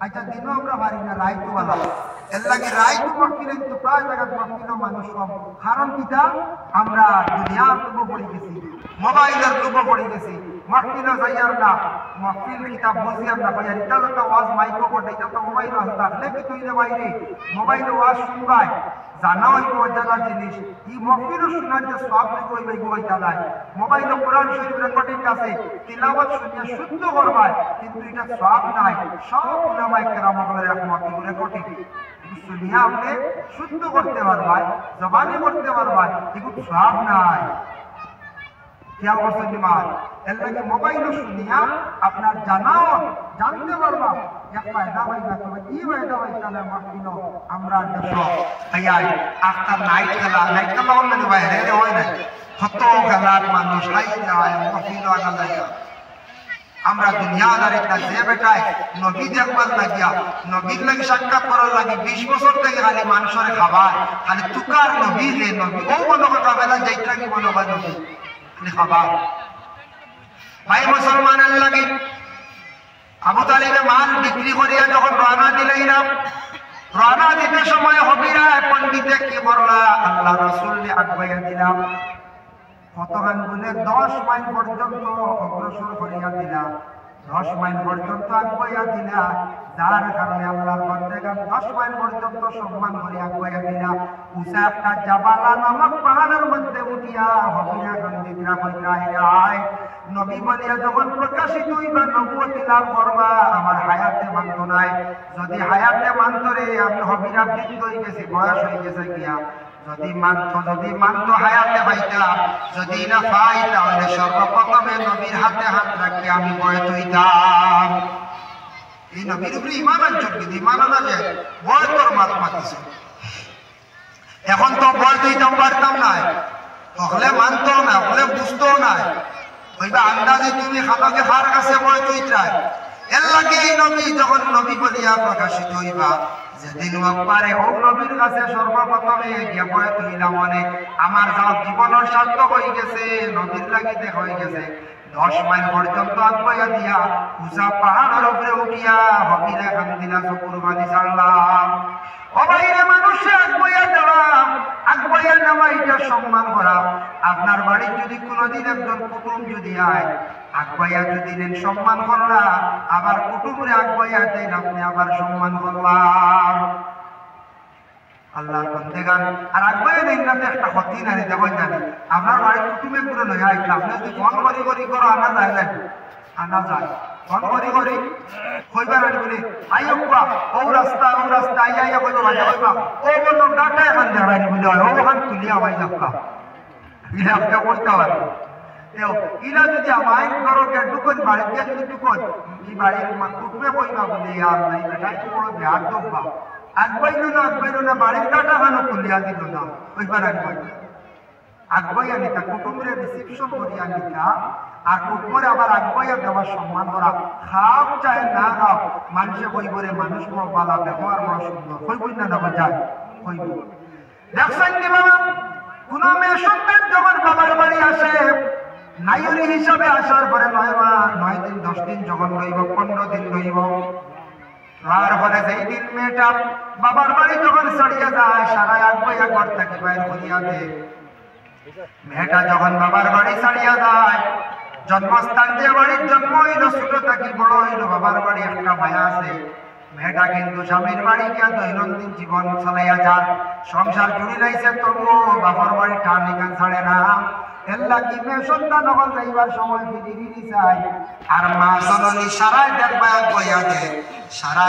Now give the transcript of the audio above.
আচ্ছা দিনও আমরা পারি না রাইতও ভালো এর লাগে রাইতও মাহফিলে কিন্তু প্রায় জায়গায় মাহফিলও মানুষ কম কারণ কিটা আমরা দুনিয়ার লোভ পড়ে গেছি মোবাইলের লোভ পড়ে গেছি মাহফিলও যাইয়ার না মাহফিল কিতাব বুঝিয়ার না ভাইয়া এটা তো ওয়াজ মাইকো পড়ে এটা তো মোবাইল আসতা লেখি তুইলে বাইরে মোবাইলে ওয়াজ শুনবাই জানা হইব অজানা জিনিস এই মাহফিলও শোনার যে সওয়াব হইবে হইতা নাই মোবাইলে কোরআন শরীফ রেকর্ডিং আছে তিলাওয়াত শুনিয়া শুদ্ধ করবাই কিন্তু এটা সওয়াব নাই সব উলামায়ে কেরামের রহমত রেকর্ডিং শুনিয়া আপনি শুদ্ধ করতে পারবাই জবানি করতে পারবাই কিন্তু সওয়াব নাই খেয়াল করছেন মা এর লাগে মোবাইলও শুনিয়া আপনার জানাও জানতে পারবা এক ফায়দা হইবা তবে কি ফায়দা হইতা না মাহফিল আমরা দেখো আইয়াই আফটার নাইট খেলা অনলাইন বাইরে রে হয় নাই কত খেলার মানুষ আই যায় মাহফিল আনা লাগে আমরা দুনিয়াদার একটা যে বেটায় নবী দেখবার লাগিয়া নবীর লাগি সাক্ষাৎ করার লাগি 20 বছর থেকে খালি মানুষের খাবার খালি তুকার নবী রে নবী ও মনে কথা বেলা যাইতা কি মনে হয় নবী খাবার ভাই মুসলমানের লাগি আবু তালিবে মাল বিক্রি করিয়া যখন রওনা দিলাইলাম রওনা দিতে সময় হবিরা পণ্ডিতে কি বললা আল্লাহ রাসূলকে আগাইয়া দিলাম কতখান গুনে 10 মাইল পর্যন্ত অগ্রসর করিয়া দিলাম 10 মাইল পর্যন্ত আগাইয়া দিলা যার কারণে আল্লাহর বান্দাগান 10 মাইল পর্যন্ত সম্মান করিয়া আগাইয়া দিলা উসা একটা জাবালা নামক পাহাড়ের মধ্যে উঠিয়া হবিরা গন্ডিরা কইরা আয় নবী বলিয়া যখন প্রকাশিত হইবা নবুয়তি লাভ করবা আমার হায়াতে মানত নাই যদি হায়াতে মানত রে আমি হবিরা বৃদ্ধ হয়ে গেছি বয়স হয়ে গেছে গিয়া যদি মানত হায়াতে পাইতাম যদি না পাই তাহলে সর্বপ্রথমে নবীর হাতে হাত রাখি আমি বয়স হইতাম এই নবীর উপরে ঈমান আনছো কিন্তু ঈমান আনা যে বয়স তোর মাত মাতিছে এখন তো বয়স হইতাম পারতাম না তাহলে মানতো না বলে বুঝতো না ওইবা আন্দাজে তুমি খাতাকে ফার কাছে বয় তুইত্রাই এর লাগে এই নবী যখন নবী বলিয়া প্রকাশিত হইবা যেদিন পারে ও নবীর কাছে সর্বপ্রথমে গিয়া বয় তুইলা মনে আমার যাও জীবনের সার্থক হয়ে গেছে নবীর লাগিতে হয়ে গেছে 10 মাইল পর্যন্ত আগাইয়া দিয়া উঁচা পাহাড়ের উপরে উঠিয়া হবিরা কান্দিলা কুরবানি ছাড়লাম ও বাইরে মানুষে আগাইয়া দেওয়া আগাইয়া নেওয়া এটা সম্মান করা আপনার বাড়ির যদি কোনোদিন একজন কুটুম যদি আয় আগাইয়া যদি নেন সম্মান করলা আবার কুটুমরে আগাইয়া দেন আপনি আবার সম্মান করলাম আল্লাহর বান্দাগান আর আগাইয়া দেন না একটা ক্ষতি না দেবই জানি আপনার বাড়ির কুটুমে পুরো নয় আইলা আপনি যদি ফোন করি করো আনা যায় ফোন করি কইবার আনি বলে আইও কুয়া ও রাস্তা আইয়া কইবা ভাই কইবা ও বললো ডাটা এখন দেখাই বলে ও ওখান তুলিয়া ভাই যাক্কা ইলা একটা কইতে হবে ইলা যদি আমায় করো কে দুকন বাড়ি গিয়ে যদি দুকন এই বাড়ির কুটুমে কইবা বলে আর নাই এটা তো বড় বিহার দব্বা আগবাইলো না বাড়ির কাটা খানো তুলিয়া দিল না কইবার আনি আগাইয়া নিতা কুটুমরে রিসিপশন করিয়া নিতা আর কুটুমরে আবার আগাইয়া দেওয়ার সম্মান করা খাও চাই না খাও মানুষে কইবরে মানুষ বড় বালা ব্যবহার বড় সুন্দর কইবই না দেওয়া যায় কইব দেখছেন কি বাবা কোন মেয়ে সন্তান যখন বাবার বাড়ি আসে নাইরি হিসাবে আসার পরে 9 দিন 10 দিন যখন রইব 15 দিন রইব তারপরে যেই দিন মেয়েটা বাবার বাড়ি যখন ছাড়িয়া যায় সারা আগাইয়া ঘর থেকে বাইর করিয়া দেয় মেয়েটা যখন বাবার বাড়ি ছাড়িয়া যায় জন্মস্থান যে বাড়ির জন্ম হইল ছোট থাকি বড় হইল বাবার বাড়ি একটা মায়া আছে মেয়েটা কিন্তু স্বামীর বাড়ি গিয়া দৈনন্দিন জীবন চালাইয়া যান সংসার জুড়ি লাইছে তবুও বাবার বাড়ি টান এখান ছাড়ে না এল্লা কি মেয়ে সন্তান যখন যাইবার সময় ফিরি চাই আর মা জননী সারাই দেখবা বইয়া দে সারা